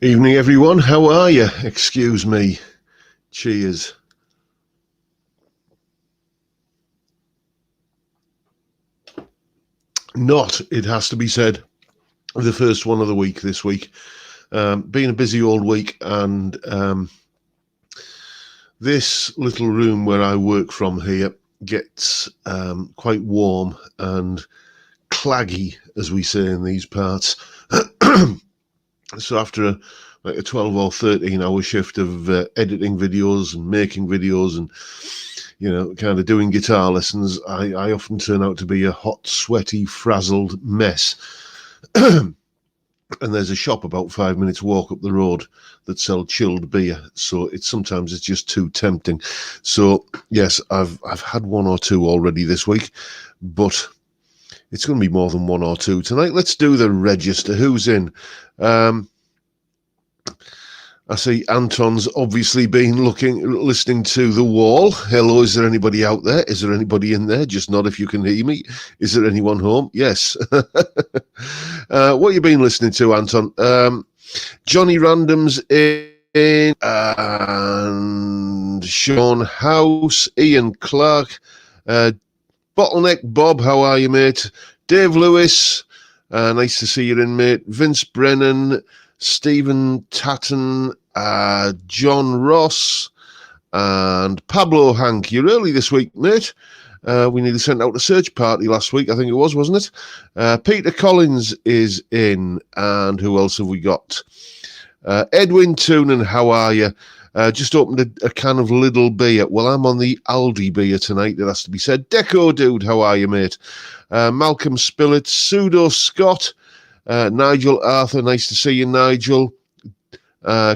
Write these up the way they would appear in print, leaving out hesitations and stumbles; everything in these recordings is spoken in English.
Evening, everyone. How are you? Excuse me. Cheers. Not, it has to be said, the first one of the week this week. Been a busy old week, and this little room where I work from here gets quite warm and claggy, as we say in these parts. So after a 12 or 13 hour shift of editing videos and making videos and, kind of doing guitar lessons, I often turn out to be a hot, sweaty, frazzled mess. And there's a shop about 5 minutes walk up the road that sell chilled beer. So sometimes it's just too tempting. So yes, I've had one or two already this week, but it's going to be more than one or two tonight. Let's do the register. Who's in? I see Anton's obviously been listening to The Wall. Hello, is there anybody out there? Is there anybody in there? Just nod if you can hear me. Is there anyone home? Yes. What you been listening to, Anton? Johnny Random's in, and Sean House, Ian Clark, Bottleneck Bob, how are you, mate? Dave Lewis, nice to see you in, mate. Vince Brennan, Stephen Tatton, John Ross, and Pablo Hank. You're early this week, mate. We nearly sent out a search party last week, I think it was, wasn't it? Peter Collins is in, and who else have we got? Edwin Toonan, how are you? Just opened a can of Lidl beer. Well, I'm on the Aldi beer tonight, it has to be said. Deco Dude, how are you, mate? Malcolm Spillett, Pseudo Scott, Nigel Arthur, nice to see you, Nigel.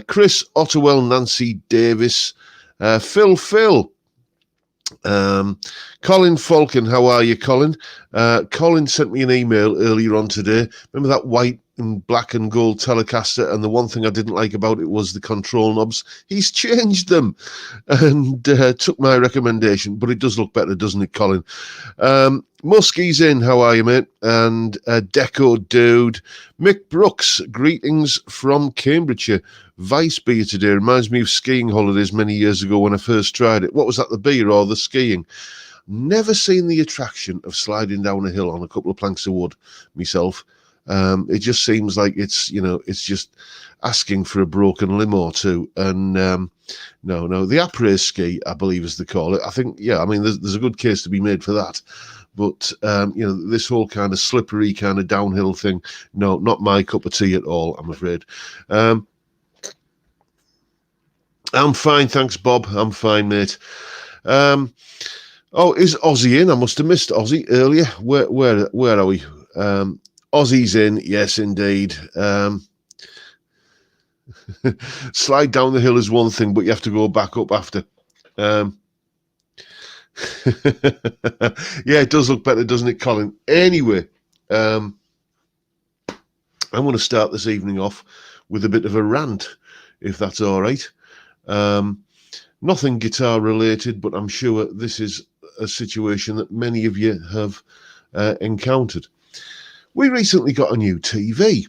Chris Ottewell, Nancy Davis, Phil, Colin Falcon, how are you, Colin? Colin sent me an email earlier on today. Remember that white and black and gold Telecaster, and the one thing I didn't like about it was the control knobs. He's changed them and took my recommendation, but it does look better, doesn't it, Colin? Muskie's in, how are you, mate? And Deco Dude. Mick Brooks, greetings from Cambridgeshire. Vice beer today reminds me of skiing holidays many years ago when I first tried it. What was that, the beer or the skiing? Never seen the attraction of sliding down a hill on a couple of planks of wood myself. It just seems like it's just asking for a broken limb or two. And no, the après ski, I believe, as they call it. I think, there's a good case to be made for that. But, this whole kind of slippery kind of downhill thing, no, not my cup of tea at all, I'm afraid. I'm fine, thanks, Bob. I'm fine, mate. Is Ozzy in? I must have missed Ozzy earlier. Where are we? Ozzy's in, yes, indeed. Slide down the hill is one thing, but you have to go back up after. Yeah, it does look better, doesn't it, Colin? Anyway, I'm going to start this evening off with a bit of a rant, if that's all right. Nothing guitar related, but I'm sure this is a situation that many of you have encountered. We recently got a new TV,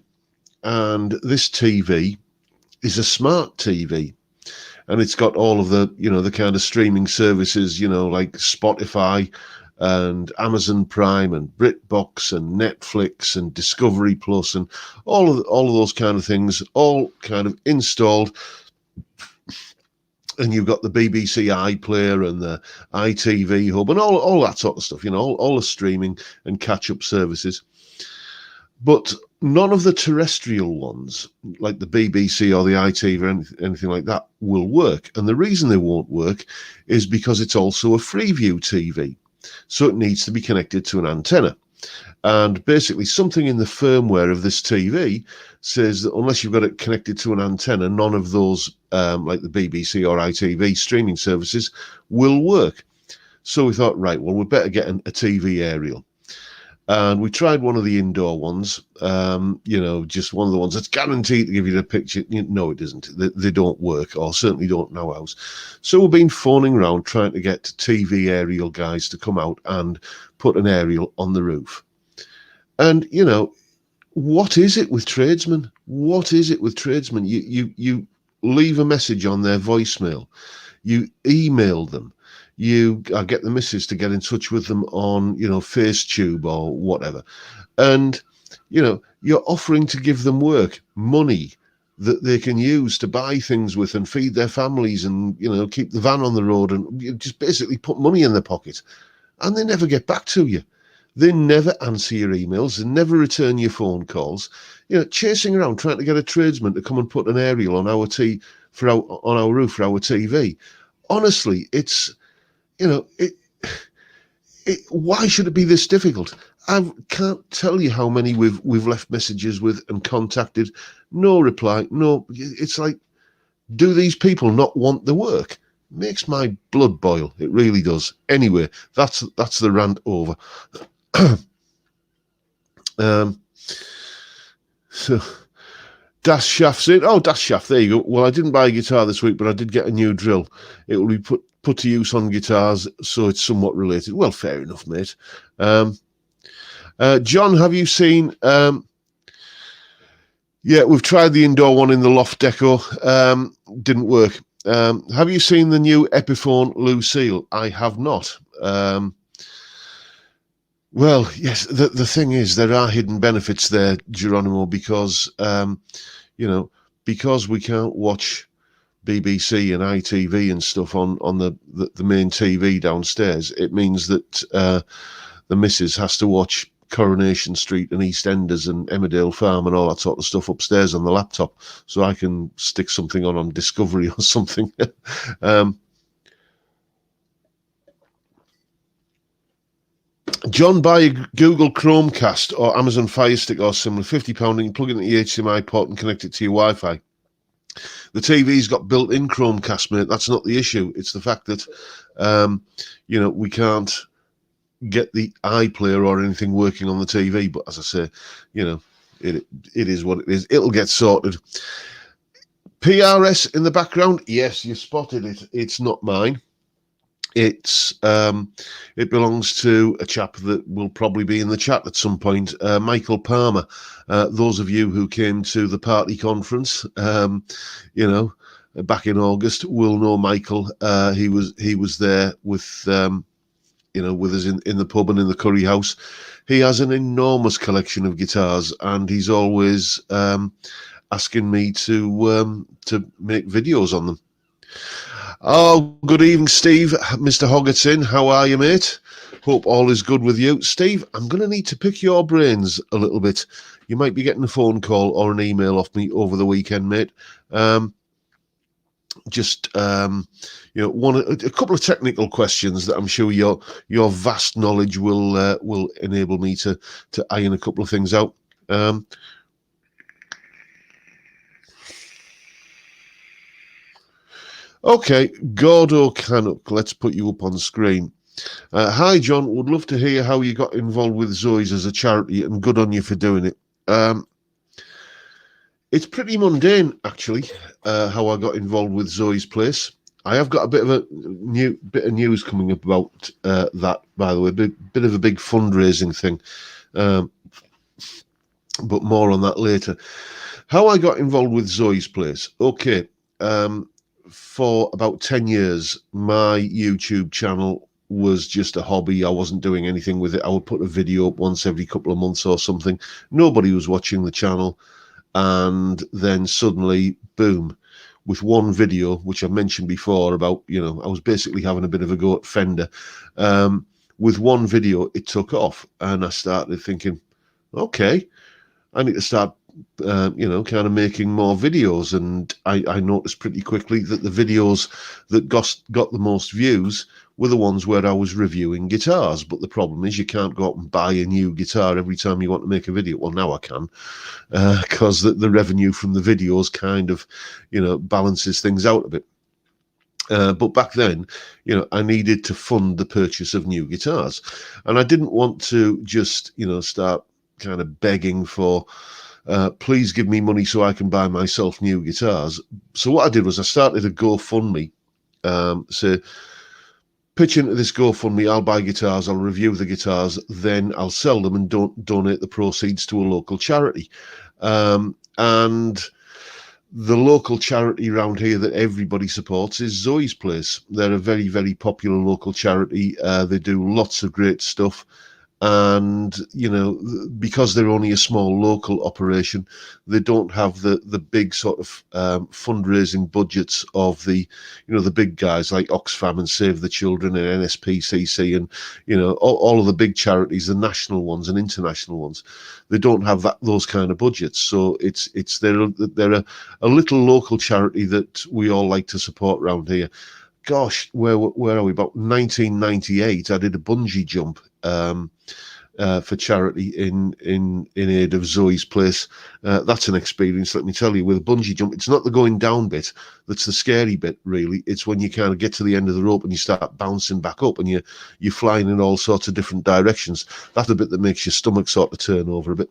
and this TV is a smart TV, and it's got all of the, the kind of streaming services, like Spotify and Amazon Prime and BritBox and Netflix and Discovery Plus and all of those kind of things, all kind of installed. And you've got the BBC iPlayer and the ITV Hub and all that sort of stuff, all the streaming and catch-up services. But none of the terrestrial ones, like the BBC or the ITV or anything like that, will work. And the reason they won't work is because it's also a Freeview TV. So it needs to be connected to an antenna. And basically something in the firmware of this TV says that unless you've got it connected to an antenna, none of those, like the BBC or ITV streaming services, will work. So we thought, right, well, we better get a TV aerial. And we tried one of the indoor ones, just one of the ones that's guaranteed to give you the picture. No, it isn't. They don't work, or certainly don't know ours. So we've been phoning around trying to get TV aerial guys to come out and put an aerial on the roof. And, what is it with tradesmen? What is it with tradesmen? You leave a message on their voicemail, you email them, I get the missus to get in touch with them on, FaceTube or whatever, and you're offering to give them work, money that they can use to buy things with and feed their families and keep the van on the road, and you just basically put money in their pocket, and they never get back to you. They never answer your emails. They never return your phone calls. Chasing around trying to get a tradesman to come and put an aerial on our on our roof for our TV. Honestly, it's why should it be this difficult? I can't tell you how many we've left messages with and contacted. No reply. No, it's like, do these people not want the work? Makes my blood boil. It really does. Anyway, that's the rant over. So Dash Shaft's in. Oh, Dash Shaft, there you go. Well, I didn't buy a guitar this week, but I did get a new drill. It will be put to use on guitars, so it's somewhat related. Well, fair enough, mate. John, have you seen... yeah, we've tried the indoor one in the loft deco. Didn't work. Have you seen the new Epiphone Lucille? I have not. Well, yes, the thing is, there are hidden benefits there, Geronimo, because, because we can't watch BBC and ITV and stuff on the main TV downstairs, it means that the missus has to watch Coronation Street and EastEnders and Emmerdale Farm and all that sort of stuff upstairs on the laptop, so I can stick something on Discovery or something. John, buy a Google Chromecast or Amazon Fire Stick or similar, £50, and you plug it into the HDMI port and connect it to your Wi-Fi. The TV's got built-in Chromecast, mate. That's not the issue. It's the fact that, we can't get the iPlayer or anything working on the TV. But as I say, it is what it is. It'll get sorted. PRS in the background. Yes, you spotted it. It's not mine. It belongs to a chap that will probably be in the chat at some point, Michael Palmer. Those of you who came to the party conference, back in August, will know Michael. He was there with with us in the pub and in the curry house. He has an enormous collection of guitars, and he's always asking me to make videos on them. Oh, good evening, Steve. Mr. Hoggett's in. How are you, mate? Hope all is good with you. Steve, I'm going to need to pick your brains a little bit. You might be getting a phone call or an email off me over the weekend, mate. A couple of technical questions that I'm sure your vast knowledge will enable me to iron a couple of things out. Okay, Gordo Canuck, let's put you up on screen. Hi, John. Would love to hear how you got involved with Zoe's as a charity, and good on you for doing it. It's pretty mundane, actually, how I got involved with Zoe's Place. I have got a bit of news coming up about that, by the way, bit of a big fundraising thing, but more on that later. How I got involved with Zoe's Place. Okay. For about 10 years, my YouTube channel was just a hobby. I wasn't doing anything with it. I would put a video up once every couple of months or something. Nobody was watching the channel. And then suddenly, boom, with one video, which I mentioned before about, I was basically having a bit of a go at Fender. With one video, it took off. And I started thinking, okay, I need to start kind of making more videos, and I noticed pretty quickly that the videos that got the most views were the ones where I was reviewing guitars. But the problem is you can't go out and buy a new guitar every time you want to make a video. Well, now I can, because the revenue from the videos kind of, balances things out a bit. But back then, I needed to fund the purchase of new guitars, and I didn't want to just, start kind of begging for, please give me money so I can buy myself new guitars. So what I did was I started a GoFundMe. So pitch into this GoFundMe. I'll buy guitars, I'll review the guitars, then I'll sell them and donate the proceeds to a local charity. And the local charity around here that everybody supports is Zoe's Place. They're a very, very popular local charity. They do lots of great stuff. And, you know, because they're only a small local operation, they don't have the big sort of fundraising budgets of the, you know, the big guys like Oxfam and Save the Children and NSPCC and, you know, all of the big charities, the national ones and international ones. They don't have those kind of budgets. So they're a little local charity that we all like to support around here. Gosh, where are we? About 1998, I did a bungee jump for charity in aid of Zoe's Place. That's an experience, let me tell you, with a bungee jump. It's not the going down bit that's the scary bit, really. It's when you kind of get to the end of the rope and you start bouncing back up and you're flying in all sorts of different directions. That's the bit that makes your stomach sort of turn over a bit.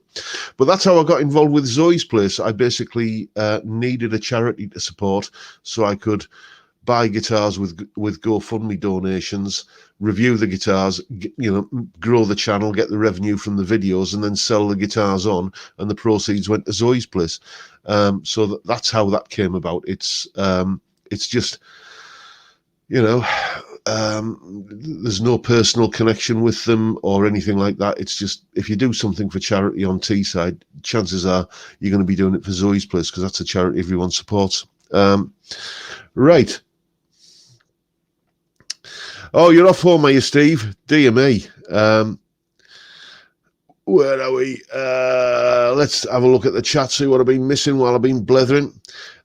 But that's how I got involved with Zoe's Place. I basically needed a charity to support so I could buy guitars with GoFundMe donations, review the guitars, you know, grow the channel, get the revenue from the videos, and then sell the guitars on, and the proceeds went to Zoe's Place. So that's how that came about. It's just, you know, there's no personal connection with them or anything like that. It's just, if you do something for charity on Teesside, chances are you're going to be doing it for Zoe's Place, because that's a charity everyone supports. Right. Oh, you're off home, are you, Steve? Dear me. Where are we? Let's have a look at the chat, see what I've been missing while I've been blethering.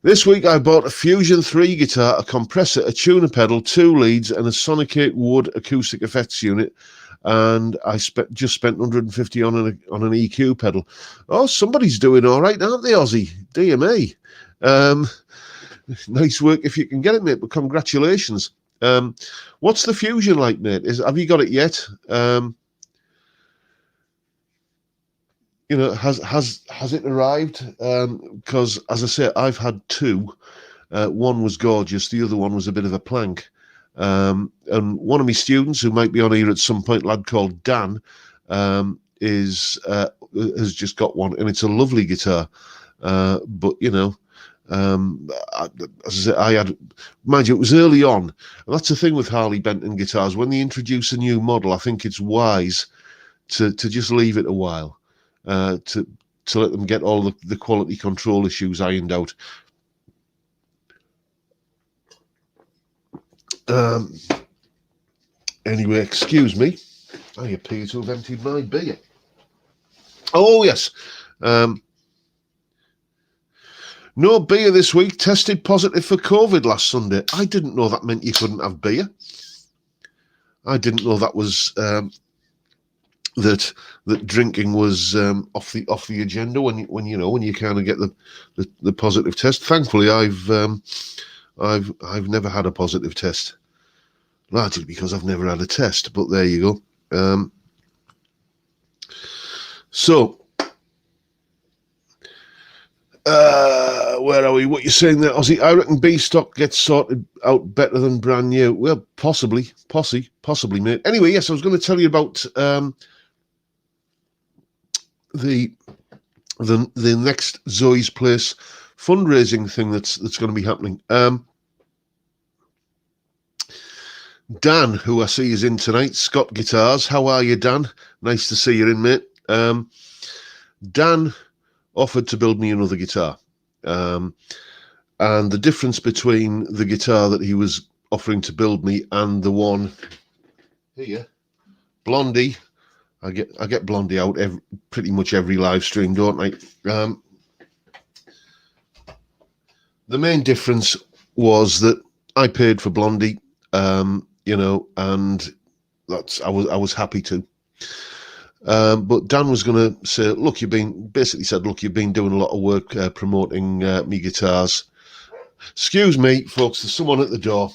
This week I bought a Fusion 3 guitar, a compressor, a tuner pedal, 2 leads, and a Sonicate Wood acoustic effects unit. And I just spent 150 on an EQ pedal. Oh, somebody's doing all right, aren't they, Ozzy? Dear me. Nice work if you can get it, mate, but congratulations. What's the Fusion like, mate? Have you got it yet? You know, has it arrived? Because as I say, I've had 2. One was gorgeous, the other one was a bit of a plank. And one of my students, who might be on here at some point, a lad called Dan, has just got one, and it's a lovely guitar. But you know, as I had, mind you, it was early on, and that's the thing with Harley Benton guitars. When they introduce a new model, I think it's wise to just leave it a while, to let them get all the quality control issues ironed out. Anyway, excuse me. I appear to have emptied my beer. Oh yes. No beer this week. Tested positive for COVID last Sunday. I didn't know that meant you couldn't have beer. I didn't know that was that drinking was off the agenda when you kind of get the positive test. Thankfully, I've never had a positive test, largely because I've never had a test. But there you go. So. Where are we? What you're saying there, Ozzy? I reckon B stock gets sorted out better than brand new. Well, possibly, mate. Anyway, yes, I was going to tell you about the next Zoe's Place fundraising thing that's going to be happening. Dan, who I see is in tonight, Scott Guitars. How are you, Dan? Nice to see you in, mate. Dan offered to build me another guitar. And the difference between the guitar that he was offering to build me and the one here, Blondie, I get Blondie out pretty much every live stream, don't I? The main difference was that I paid for Blondie, you know, and I was happy to. But Dan was going to say, look, you've been doing a lot of work promoting me guitars. Excuse me, folks, there's someone at the door.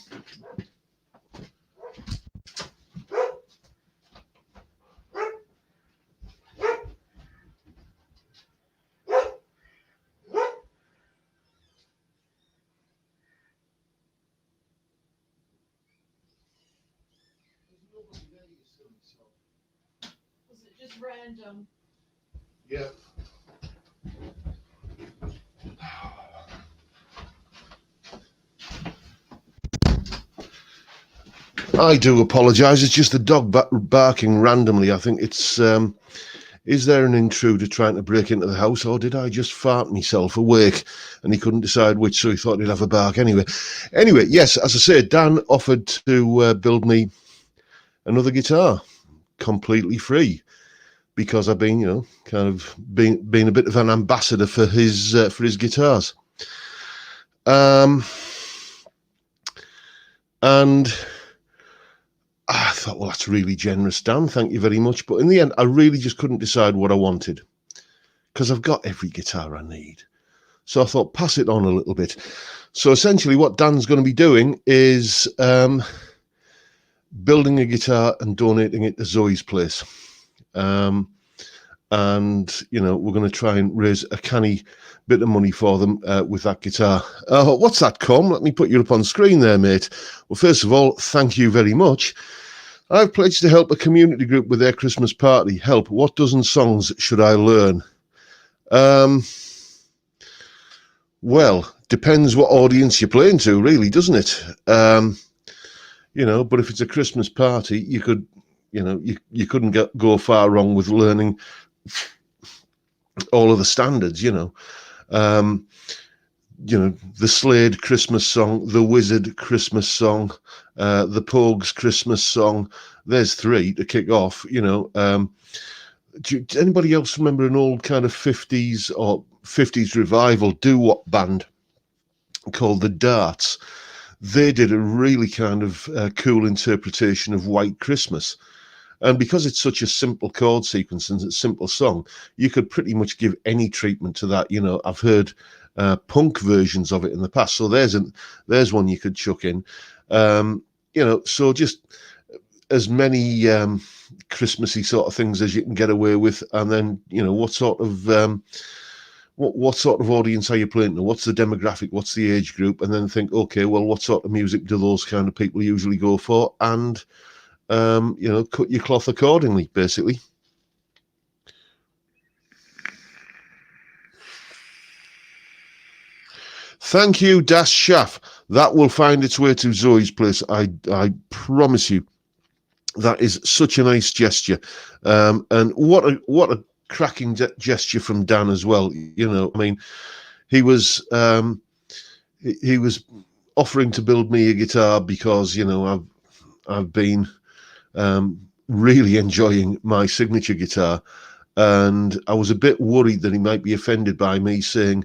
Just random. Yeah. I do apologise. It's just the dog barking randomly. I think it's. Is there an intruder trying to break into the house, or did I just fart myself awake and he couldn't decide which, so he thought he'd have a bark anyway? Anyway, yes, as I said, Dan offered to build me another guitar completely free because I've been, kind of being a bit of an ambassador for his guitars. And I thought, well, that's really generous, Dan. Thank you very much. But in the end, I really just couldn't decide what I wanted because I've got every guitar I need. So I thought, pass it on a little bit. So essentially what Dan's going to be doing is building a guitar and donating it to Zoe's place. And, we're going to try and raise a canny bit of money for them with that guitar. What's that, Com? Let me put you up on screen there, mate. Well, first of all, thank you very much. I've pledged to help a community group with their Christmas party. Help. What dozen songs should I learn? Well, depends what audience you're playing to, really, doesn't it? But if it's a Christmas party, you could, you couldn't go far wrong with learning all of the standards, the Slade Christmas song, the Wizard Christmas song, the Pogues Christmas song. There's three to kick off, Do anybody else remember an old kind of 50s or 50s revival doo-wop band called the Darts? They did a really kind of cool interpretation of White Christmas. And because it's such a simple chord sequence and it's a simple song, you could pretty much give any treatment to that. I've heard punk versions of it in the past. So there's one you could chuck in. So just as many Christmassy sort of things as you can get away with, and then what sort of audience are you playing to? What's the demographic? What's the age group? And then think, okay, well, what sort of music do those kind of people usually go for? And cut your cloth accordingly, basically. Thank you, Das Schaff. That will find its way to Zoe's place. I promise you. That is such a nice gesture. And what a cracking gesture from Dan as well. He was offering to build me a guitar because, I've been really enjoying my signature guitar, and I was a bit worried that he might be offended by me saying,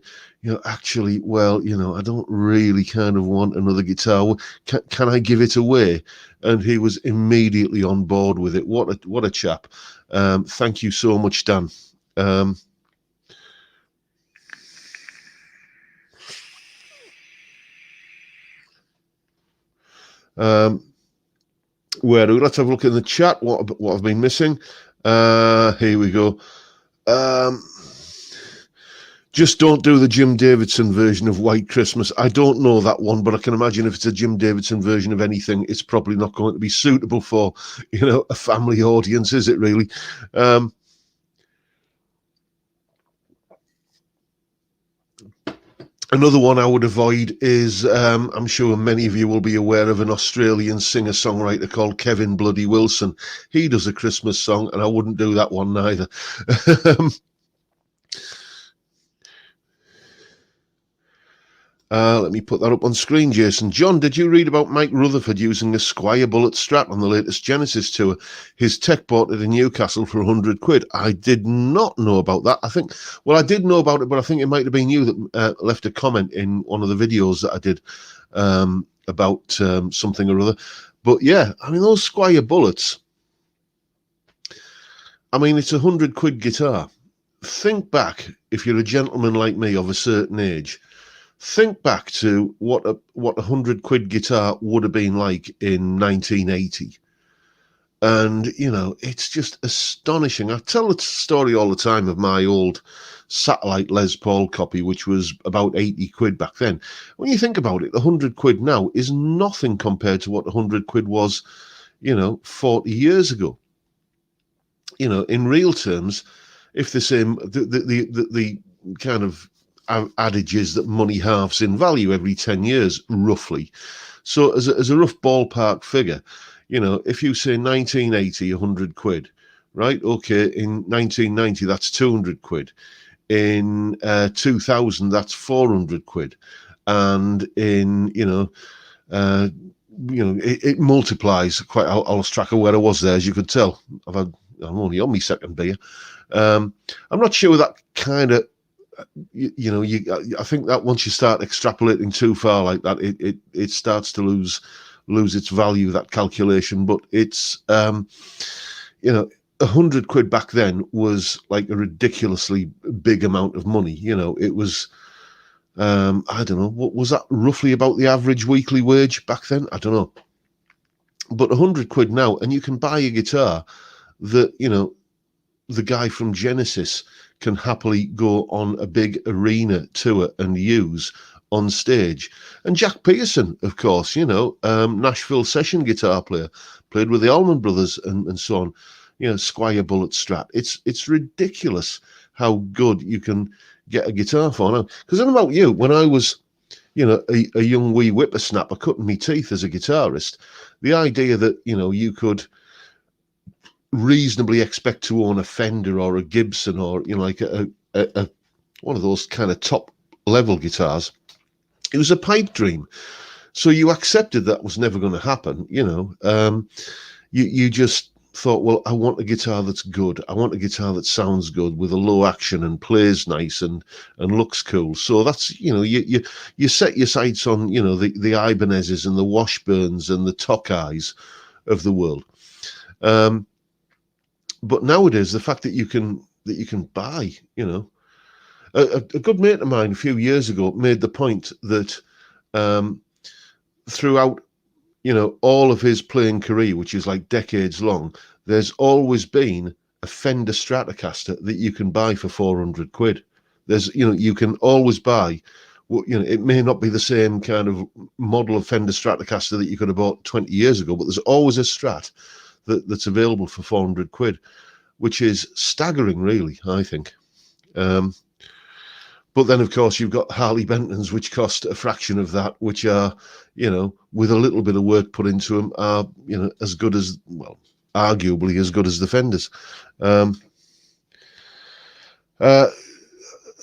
actually, well, I don't really kind of want another guitar. Can I give it away? And he was immediately on board with it. What a chap. Thank you so much, Dan. Let's have a look in the chat. What I've been missing. Here we go. Just don't do the Jim Davidson version of White Christmas. I don't know that one, but I can imagine if it's a Jim Davidson version of anything, it's probably not going to be suitable for, a family audience, is it really? Another one I would avoid is, I'm sure many of you will be aware of an Australian singer-songwriter called Kevin Bloody Wilson. He does a Christmas song, and I wouldn't do that one neither. Let me put that up on screen, Jason. John, did you read about Mike Rutherford using a Squire Bullet Strat on the latest Genesis tour? His tech bought it in Newcastle for £100. I did not know about that. I did know about it, but I think it might have been you that left a comment in one of the videos that I did about something or other. But yeah, those Squire Bullets, it's £100 guitar. Think back, if you're a gentleman like me of a certain age, think back to what a £100 guitar would have been like in 1980. And, it's just astonishing. I tell the story all the time of my old satellite Les Paul copy, which was about £80 back then. When you think about it, £100 now is nothing compared to what £100 was, 40 years ago. in real terms, if the same, the kind of adage is that money halves in value every 10 years, roughly. So as a rough ballpark figure, if you say 1980, 100 quid, right? Okay, in 1990, that's 200 quid. In 2000, that's 400 quid. And in, it multiplies quite. I lost track of where I was there, as you could tell. I'm only on my second beer. I'm not sure that kind of, I think that once you start extrapolating too far like that, it starts to lose its value, that calculation. But it's, 100 quid back then was like a ridiculously big amount of money. It was, I don't know, what was that roughly about the average weekly wage back then? I don't know. But 100 quid now, and you can buy a guitar that, the guy from Genesis can happily go on a big arena tour and use on stage. And Jack Pearson, of course, Nashville session guitar player, played with the Allman Brothers and so on, Squire Bullet Strat. It's ridiculous how good you can get a guitar for now. Because I don't know about you, when I was, a young wee whippersnapper cutting me teeth as a guitarist, the idea that, you could reasonably expect to own a Fender or a Gibson or, like a one of those kind of top level guitars, it was a pipe dream. So you accepted that was never going to happen, you just thought, well, I want a guitar that's good. I want a guitar that sounds good with a low action and plays nice and looks cool. So that's, you set your sights on, the Ibanez's and the Washburns and the Tokais of the world. But nowadays, the fact that you can buy, a good mate of mine a few years ago made the point that throughout, all of his playing career, which is like decades long, there's always been a Fender Stratocaster that you can buy for 400 quid. There's, you can always buy, it may not be the same kind of model of Fender Stratocaster that you could have bought 20 years ago, but there's always a Strat that's available for 400 quid, which is staggering, really, I think. But then, of course, you've got Harley Bentons, which cost a fraction of that, which are, with a little bit of work put into them, are, as good as, well, arguably as good as the Fenders.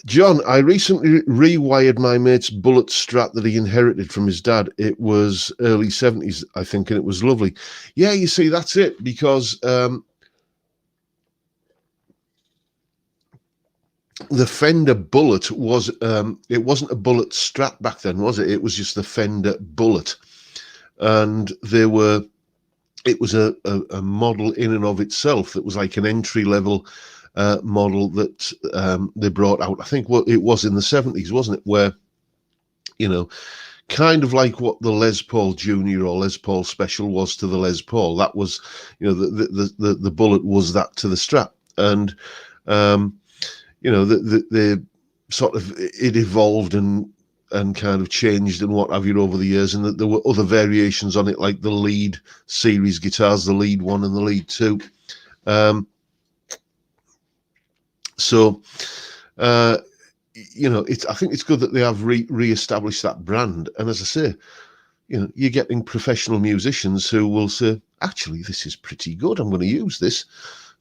John, I recently rewired my mate's Bullet Strat that he inherited from his dad. It was early 70s, I think, and it was lovely. Yeah, you see, that's it, because the Fender Bullet was, it wasn't a Bullet Strat back then, was it? It was just the Fender Bullet. And it was a model in and of itself that was like an entry-level model that they brought out. I think it was in the 70s, wasn't it? Where, kind of like what the Les Paul Junior or Les Paul Special was to the Les Paul. That was, the Bullet was that to the Strat. And, the sort of, it evolved and kind of changed and what have you over the years, and that there were other variations on it, like the lead series guitars, the lead 1 and the lead 2. I think it's good that they have re-established that brand. And as I say, you're getting professional musicians who will say, actually, this is pretty good, I'm going to use this.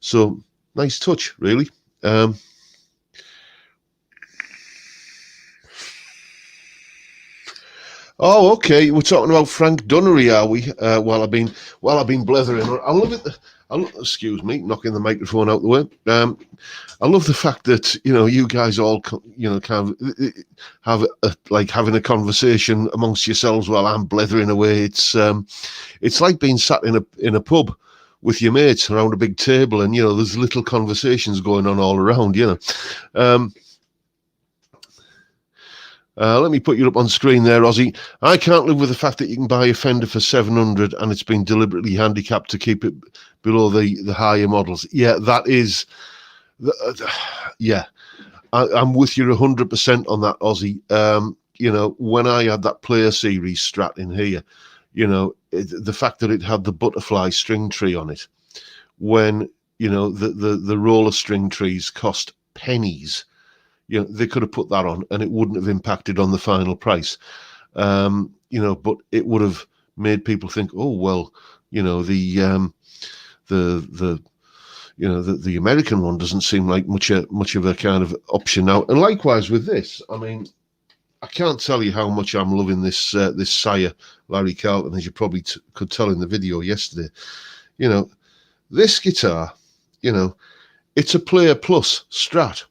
So nice touch, really. Oh, okay. We're talking about Frank Dunnery, are we? While I've been blethering. I love it. Excuse me, knocking the microphone out the way. I love the fact that you guys all kind of have like having a conversation amongst yourselves while I'm blethering away. It's like being sat in a pub with your mates around a big table, and there's little conversations going on all around. Let me put you up on screen there, Ozzy. I can't live with the fact that you can buy a Fender for 700 and it's been deliberately handicapped to keep it below the higher models. Yeah, that is... yeah, I'm with you 100% on that, Ozzy. When I had that Player Series Strat in here, the fact that it had the butterfly string tree on it, when you know, the roller string trees cost pennies. You know, they could have put that on and it wouldn't have impacted on the final price. You know, but it would have made people think, oh well, you know, the you know, the American one doesn't seem like much of a kind of option now. And likewise with this, I mean, I can't tell you how much I'm loving this this sire Larry Carlton, as you probably could tell in the video yesterday. You know, this guitar, you know, it's a Player Plus Strat.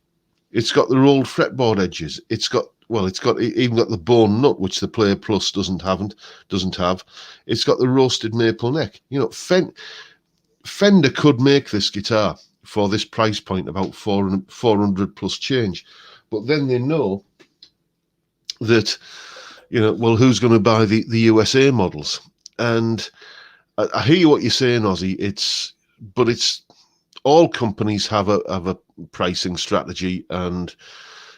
It's got the rolled fretboard edges. It's got, well, it's got even got the bone nut, which the Player Plus doesn't have. It's got the roasted maple neck. You know, Fender could make this guitar for this price point, about 400 plus change, but then they know that, you know, well, who's going to buy the USA models? And I hear you what you're saying, Ozzy. But it's all companies have a pricing strategy, and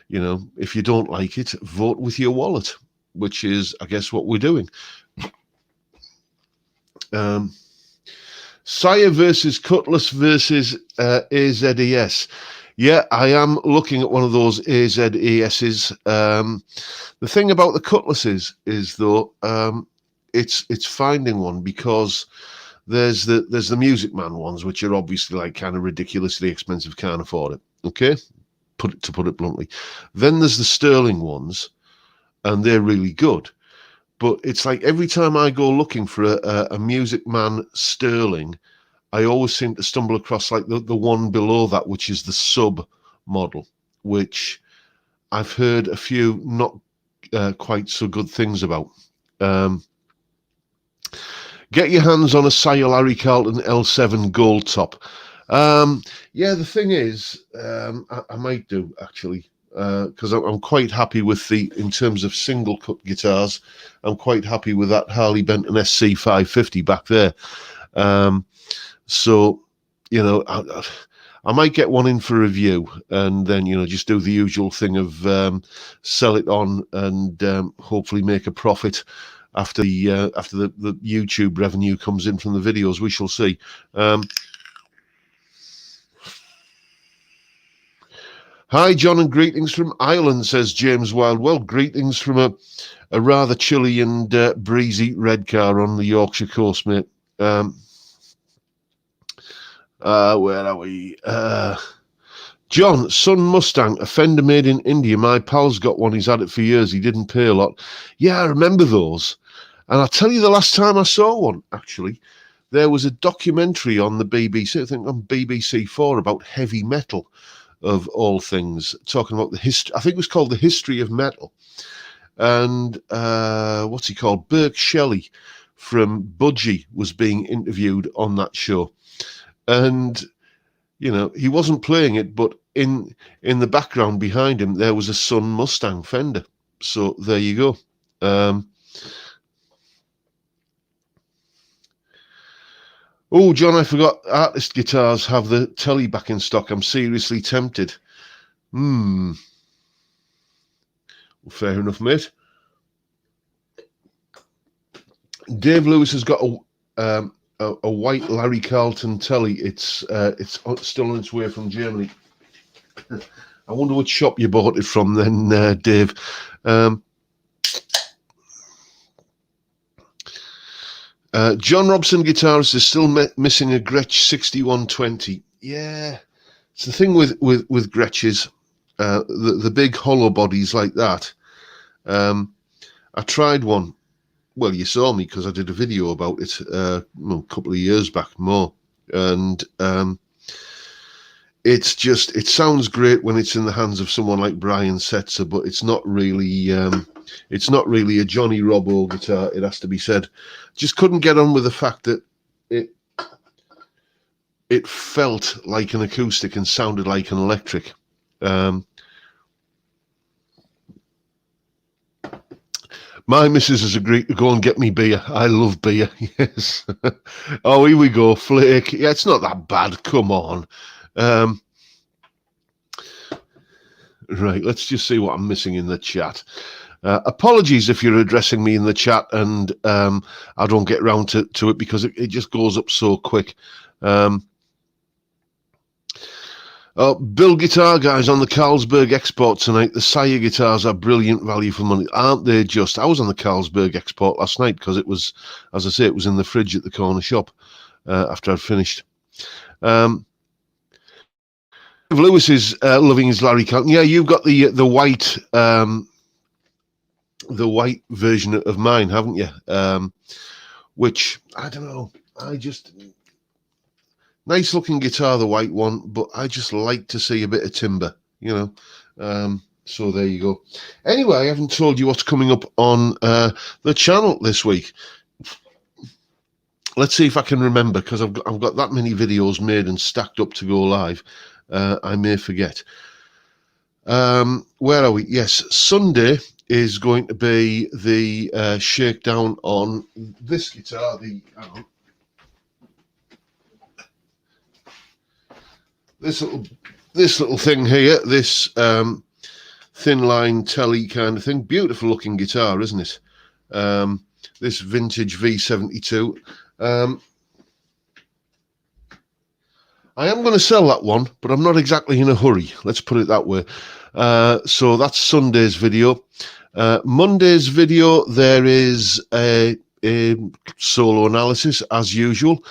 you know, if you don't like it, vote with your wallet, which is, I guess, what we're doing. Sire versus Cutlass versus AZES. Yeah, I am looking at one of those AZESs. The thing about the Cutlasses is though, it's finding one, because there's the Music Man ones, which are obviously like kind of ridiculously expensive, can't afford it. Okay, to put it bluntly. Then there's the Sterling ones, and they're really good. But it's like every time I go looking for a Music Man Sterling, I always seem to stumble across like the one below that, which is the sub model, which I've heard a few not quite so good things about. Get your hands on a Sire Larry Carlton L7 gold top. Yeah, the thing is, I might do, actually, because I'm quite happy with in terms of single cut guitars, I'm quite happy with that Harley Benton SC 550 back there. So, you know, I might get one in for review, and then, you know, just do the usual thing of sell it on and hopefully make a profit after the YouTube revenue comes in from the videos. We shall see. Hi, John, and greetings from Ireland, says James Wild. Well, greetings from a rather chilly and breezy Redcar on the Yorkshire coast, mate. Where are we? John, Sun Mustang, a Fender made in India. My pal's got one. He's had it for years. He didn't pay a lot. Yeah, I remember those. And I'll tell you, the last time I saw one, actually, there was a documentary on the BBC, I think on BBC4, about heavy metal, of all things, talking about the history. I think it was called The History of Metal. And what's he called? Burke Shelley from Budgie was being interviewed on that show. And, you know, he wasn't playing it, but in the background behind him, there was a Sun Mustang Fender. So there you go. Oh, John, I forgot artist guitars have the telly back in stock. I'm seriously tempted. Well, fair enough, mate. Dave Lewis has got a white Larry Carlton telly. It's still on its way from Germany. I wonder which shop you bought it from then, Dave. John Robson guitarist is still missing a Gretsch 6120. Yeah, it's the thing with Gretches, the big hollow bodies like that. I tried one. Well, you saw me because I did a video about it a couple of years back more, and it's just, it sounds great when it's in the hands of someone like Brian Setzer, but it's not really a Johnny Robbo guitar, it has to be said. Just couldn't get on with the fact that it felt like an acoustic and sounded like an electric. My missus has agreed to go and get me beer. I love beer, yes. Oh, here we go, Flake. Yeah, it's not that bad, come on. Right, let's just see what I'm missing in the chat. Apologies if you're addressing me in the chat and I don't get round to it because it just goes up so quick. Bill Guitar Guys on the Carlsberg Export tonight. The Sire guitars are brilliant value for money, aren't they just? I was on the Carlsberg Export last night because it was, as I say, it was in the fridge at the corner shop after I'd finished. Lewis is loving his Larry Carlton. Yeah, you've got the white version of mine, haven't you? Which, I don't know, nice looking guitar, the white one, but I just like to see a bit of timber, you know. So there you go. Anyway, I haven't told you what's coming up on the channel this week. Let's see if I can remember, because I've got that many videos made and stacked up to go live. I may forget. Where are we? Yes, Sunday is going to be the shakedown on this guitar. This little thing here, this thin line telly kind of thing. Beautiful looking guitar, isn't it? This vintage V72. I am going to sell that one, but I'm not exactly in a hurry. Let's put it that way. So that's Sunday's video. Monday's video, there is a solo analysis as usual.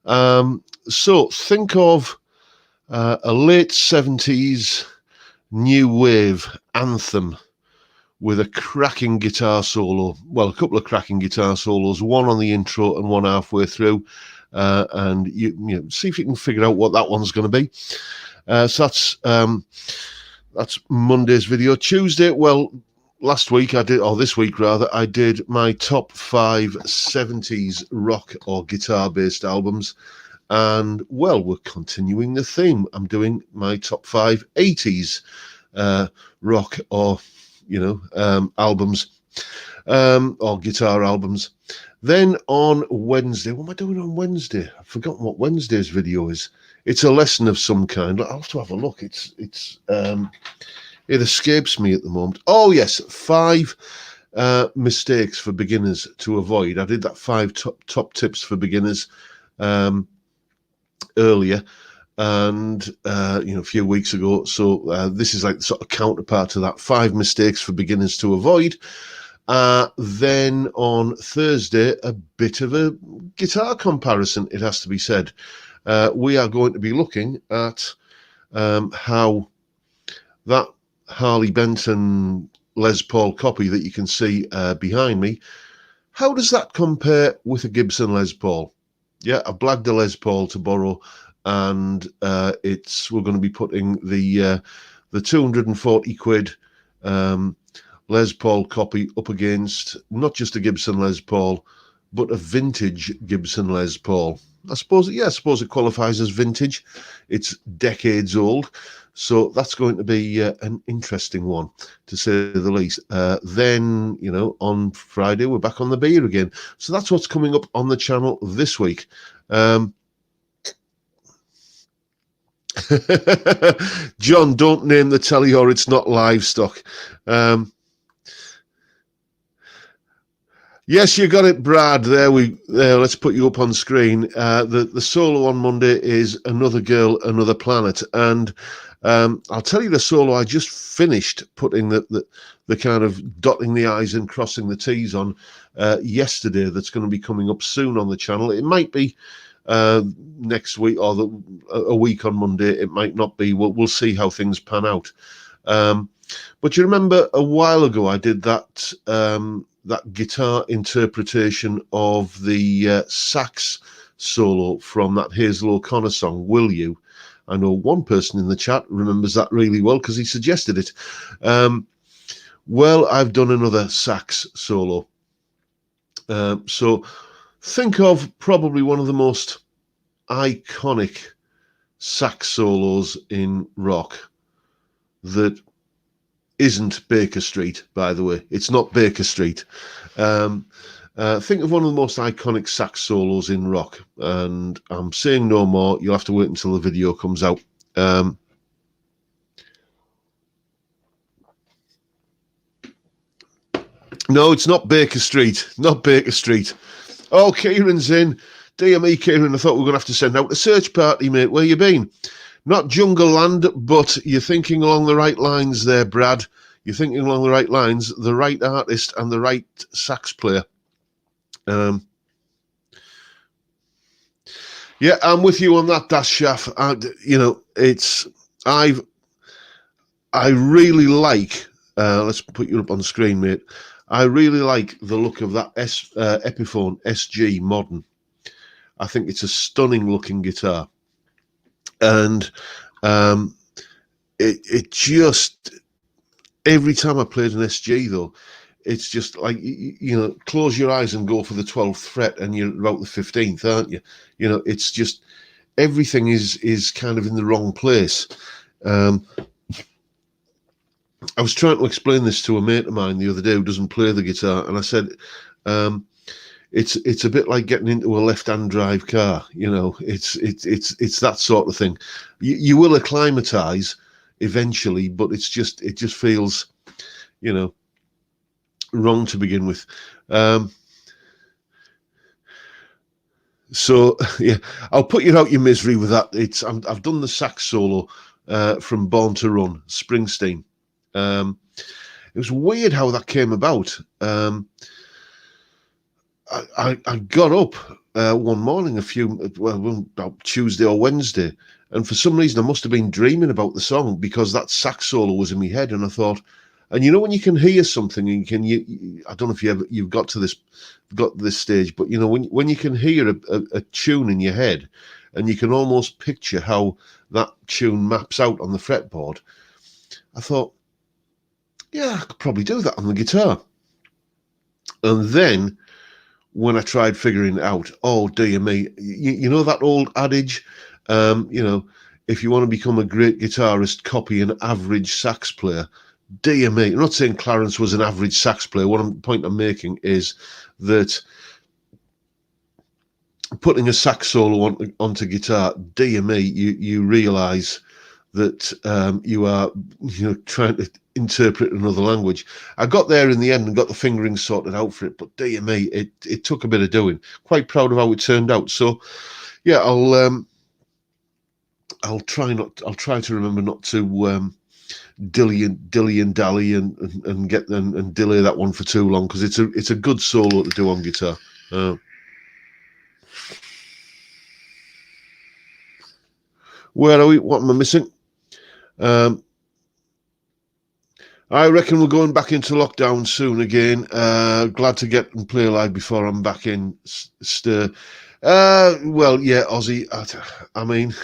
So think of a late 70s new wave anthem with a cracking guitar solo. Well, a couple of cracking guitar solos, one on the intro and one halfway through. And you know, see if you can figure out what that one's going to be. So that's Monday's video. Tuesday, well, last week I did, or this week rather, I did my top 5 70s rock or guitar-based albums. And, well, we're continuing the theme. I'm doing my top 5 80s rock or, you know, albums or guitar albums. Then on Wednesday, what am I doing on Wednesday? I've forgotten what Wednesday's video is. It's a lesson of some kind. I'll have to have a look. It escapes me at the moment. Oh, yes, 5 mistakes for beginners to avoid. I did that 5 top tips for beginners earlier, and you know, a few weeks ago. So this is like the sort of counterpart to that, 5 mistakes for beginners to avoid. Then on Thursday, a bit of a guitar comparison, it has to be said. We are going to be looking at how that Harley Benton Les Paul copy that you can see behind me, how does that compare with a Gibson Les Paul? Yeah, I blagged a Les Paul to borrow, and we're going to be putting the 240 quid Les Paul copy up against not just a Gibson Les Paul, but a vintage Gibson Les Paul. I suppose it qualifies as vintage. It's decades old, so that's going to be an interesting one, to say the least. Then, you know, on Friday, we're back on the beer again. So that's what's coming up on the channel this week. John, don't name the telly or it's not livestock. Yes, you got it, Brad. There, let's put you up on screen. The solo on Monday is Another Girl, Another Planet. And I'll tell you the solo I just finished putting the kind of dotting the I's and crossing the T's on yesterday, that's going to be coming up soon on the channel. It might be next week or a week on Monday. It might not be. We'll see how things pan out. But you remember a while ago I did that guitar interpretation of the sax solo from that Hazel O'Connor song, Will You? I know one person in the chat remembers that really well because he suggested it. Well, I've done another sax solo. So think of probably one of the most iconic sax solos in rock that isn't Baker Street, by the way. It's not Baker Street. Think of one of the most iconic sax solos in rock, and I'm saying no more. You'll have to wait until the video comes out. No, it's not Baker Street. Not Baker Street. Oh, Kieran's in. Dear me, Kieran, I thought we were going to have to send out a search party, mate. Where you been? Not Jungle Land, but you're thinking along the right lines there, Brad. You're thinking along the right lines, the right artist and the right sax player. Yeah, I'm with you on that, Dash Shaft. I really like. Let's put you up on the screen, mate. I really like the look of that Epiphone SG Modern. I think it's a stunning looking guitar, and it just every time I played an SG though, it's just like close your eyes and go for the 12th fret, and you're about the 15th, aren't you? It's just everything is kind of in the wrong place. I was trying to explain this to a mate of mine the other day who doesn't play the guitar, and I said, it's a bit like getting into a left-hand drive car. It's that sort of thing. You will acclimatize eventually, but it just feels, wrong to begin with. So yeah, I'll put you out your misery with that. I've done the sax solo from Born to Run, Springsteen. It was weird how that came about. I got up one morning about Tuesday or Wednesday, and for some reason I must have been dreaming about the song because that sax solo was in my head, and I thought, and when you can hear something and I don't know if you've got to this stage, but when you can hear a tune in your head, and you can almost picture how that tune maps out on the fretboard, I thought, yeah, I could probably do that on the guitar. And then when I tried figuring it out, oh dear me, you know that old adage, if you want to become a great guitarist, copy an average sax player. Dear me, I'm not saying Clarence was an average sax player. Point I'm making is that putting a sax solo onto guitar, dear me, you realise that you are trying to interpret another language. I got there in the end and got the fingering sorted out for it, but dear me, it took a bit of doing. Quite proud of how it turned out. So yeah, I'll try to remember not to dilly and dally and get and delay that one for too long, because it's a good solo to do on guitar. Where are we? What am I missing? I reckon we're going back into lockdown soon again. Glad to get and play live before I'm back in stir. Well, yeah, Ozzy. I mean,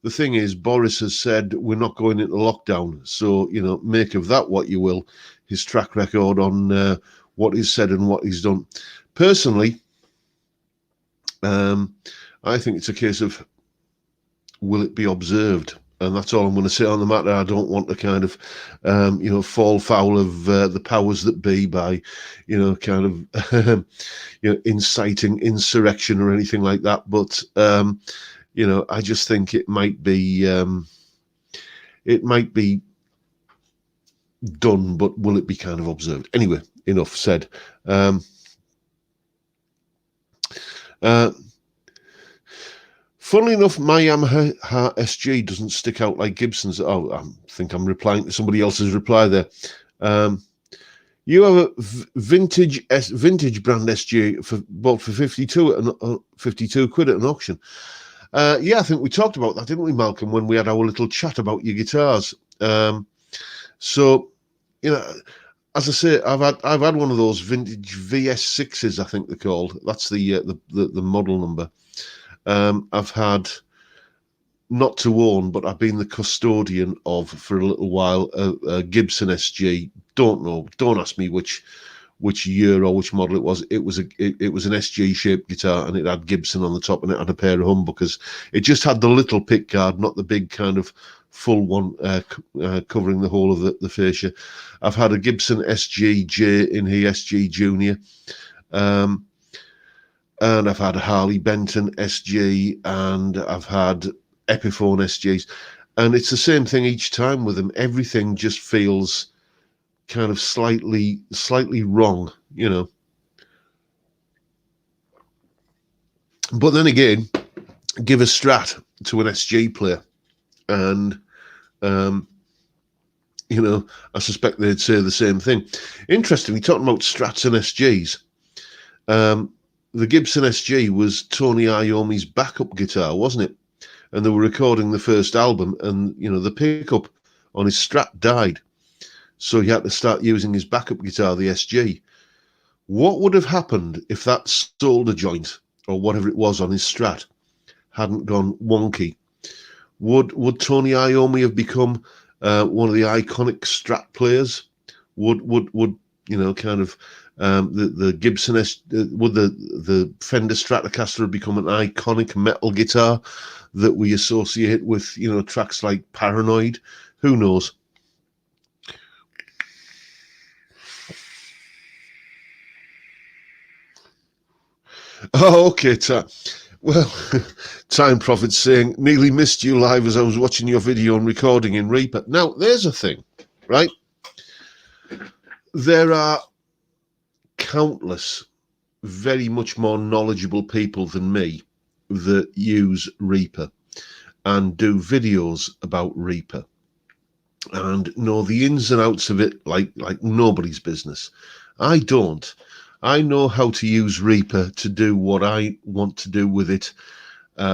the thing is, Boris has said we're not going into lockdown. So, make of that what you will. His track record on what he's said and what he's done. Personally, I think it's a case of, will it be observed? And that's all I'm going to say on the matter. I don't want to kind of, fall foul of the powers that be by, kind of, inciting insurrection or anything like that. But, I just think it might be done, but will it be kind of observed? Anyway, enough said. Funnily enough, my Yamaha SG doesn't stick out like Gibson's. Oh, I think I'm replying to somebody else's reply there. You have a vintage brand SG bought for 52 quid at an auction. Yeah, I think we talked about that, didn't we, Malcolm, when we had our little chat about your guitars. So, as I say, I've had one of those vintage VS6s, I think they're called. That's the model number. I've had, not to own, but I've been the custodian of for a little while a Gibson SG. Don't know. Don't ask me which year or which model it was. It was an SG shaped guitar, and it had Gibson on the top, and it had a pair of humbuckers. It just had the little pick guard, not the big kind of full one covering the whole of the fascia. I've had a Gibson SG J in here, SG Junior. And I've had a Harley Benton SG, and I've had Epiphone SGs. And it's the same thing each time with them. Everything just feels kind of slightly wrong, But then again, give a Strat to an SG player, And you know, I suspect they'd say the same thing. Interestingly, talking about Strats and SGs, the Gibson SG was Tony Iommi's backup guitar, wasn't it? And they were recording the first album, and you know, the pickup on his Strat died, so he had to start using his backup guitar, the SG. What would have happened if that solder joint or whatever it was on his Strat hadn't gone wonky? Would Tony Iommi have become one of the iconic Strat players? Would you know, kind of the Gibson would the Fender Stratocaster have become an iconic metal guitar that we associate with, you know, tracks like Paranoid? Who knows? Oh, okay, well, Time Prophet's saying, nearly missed you live as I was watching your video and recording in Reaper. Now, there's a thing, right? There are countless, very much more knowledgeable people than me that use Reaper and do videos about Reaper and know the ins and outs of it like nobody's business. I don't. I know how to use Reaper to do what I want to do with it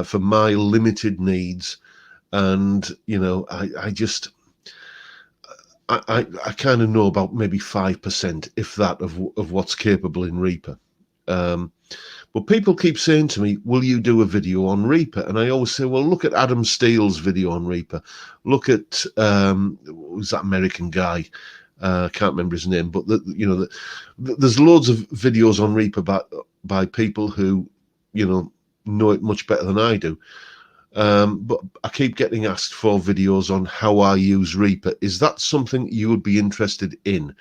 for my limited needs. And, you know, I just, I kind of know about maybe 5%, if that, of what's capable in Reaper. But people keep saying to me, will you do a video on Reaper? And I always say, well, look at Adam Steele's video on Reaper. Look at, who's that American guy? I can't remember his name, but there's loads of videos on Reaper by people who, you know it much better than I do. But I keep getting asked for videos on how I use Reaper. Is that something you would be interested in?